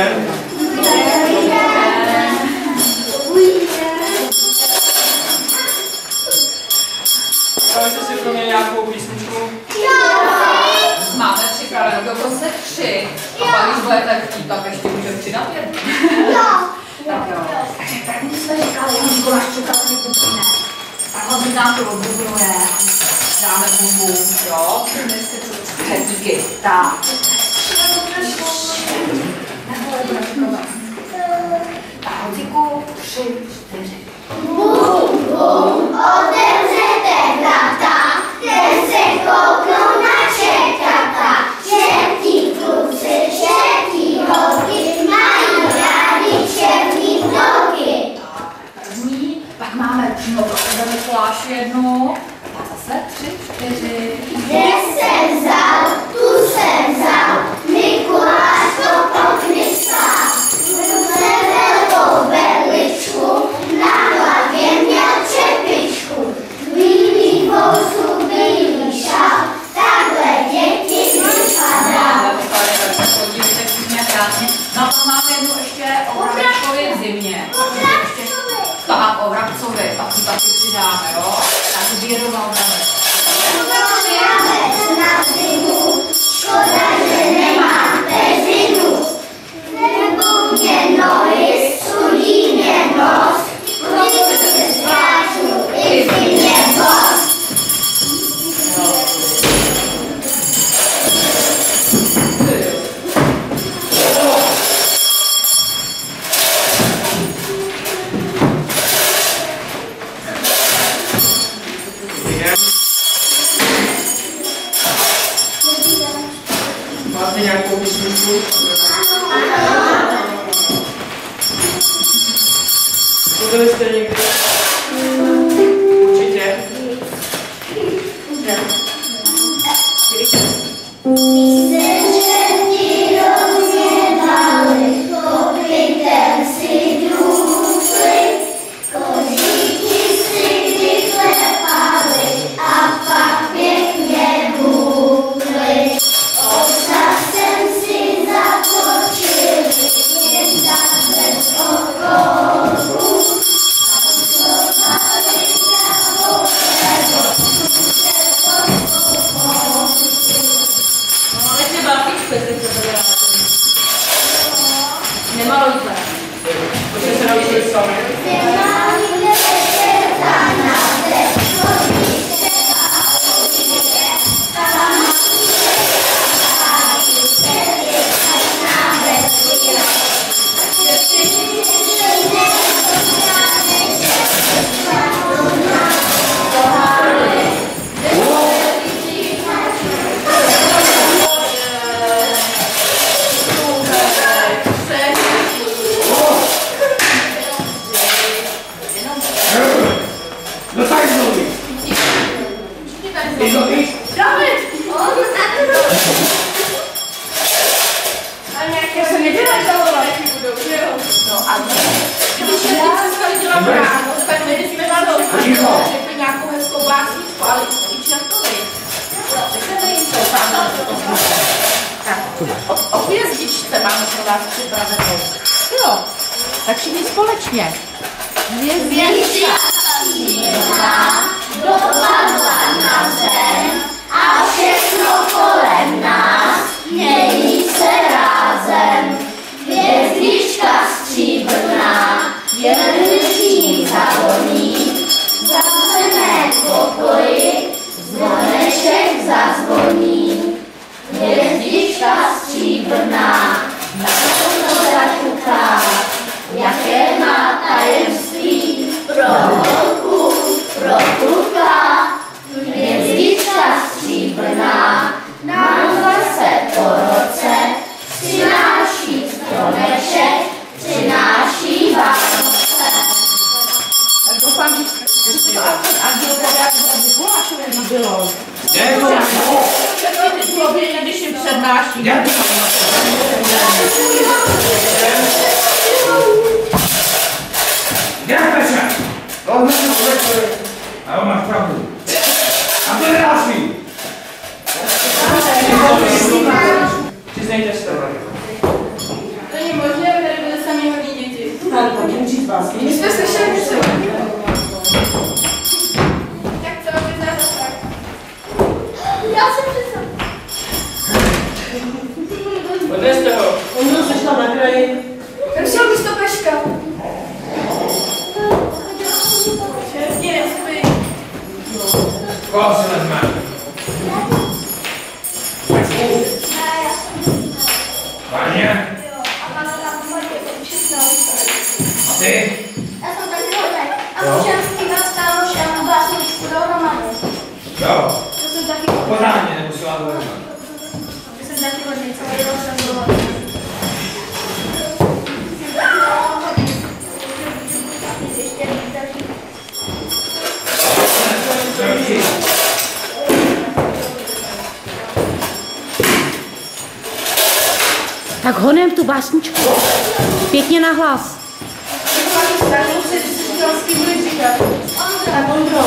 den. Dáme si pro mě nějakou písničku? Máme připravenou dokonce 3. A pak, když budete chtít, tak ještě můžeme přidat jednu. Tak jo. Takže první jsme říkali, že Mikuláš čekal ty bubliny. Tak on nám to odbubluje. Dáme bum, jo? Díky. Tak. Tak, Honzíku, 3, 4. Bum, bum, otevřete vrata, kde se kouknou na čekata. Čertí kluci, čertí holky, mají rádi černý vloky. První, pak máme přímo pro tebe, Mikuláši, jednu. Tak zase 3, 4. Kde jsem vzal, tu jsem vzal, Mikuláš to poknysal. Ruce velkou berličku, na hlavě měl čepičku. Bílý vousů, bílý šal, takhle děti vypadal. No a máme jednu ještě o Vrabcovi v zimě. Tak, o Vrabcovi, tak si taky přidáme, jo? Tak výrovnou dáme. Vrabec na zimu, škoda, že nemám peřinu. Nebo mě nohy, sudí mě nos, protože zvážu i v zimě voz. Máte nějakou písničku? Mluvili jste někdy? Určitě. Nemalujte. Protože se naučili sami. Nějakou hezkou básničku, ale už na to vy. Řekneme jim to tam. Tak, o hvězdičce máme pro vás připravenou. Jo, tak všichni společně. Hvězdička svítilná dopadla na zem a všechno kolem nás mění se rázem. Hvězdička stříbrná jen liším zavoní, zavřené pokoji zvoneček zazvoní. Hvězdička stříbrná na to zaťuká, jaké má tajemství pro holku, pro kluka. Hvězdička stříbrná nám zase po roce přináší stromeček, přináší Vánoce. Tak doufám, že se to Anděl podá Mikulášovi líbilo. Všechny ty zloběně, když jim přednáší. A on má pravdu. A to je další. Přiznejte se. To není možné. básní. My jsme slyšeli něco. Tak co máte za rozsah? Já jsem přesal. Odneste ho. Ondro, seš tam na kraji. Prosím, místo Peška. Čertě, spí. Koho si vezme? Váně? A pan tam hodně učit na A ty? Já jsem taky hodně. A můžem zpívat s kámošem básničku dohromady. Jo. To jsem taky hodně. Pořádně, nemusela to vezme. To jsem taky hodně, celý rok jsem byla. Ještě víc další. Další. Tak honem tu básničku. Pěkně na hlas. Tak Ondro.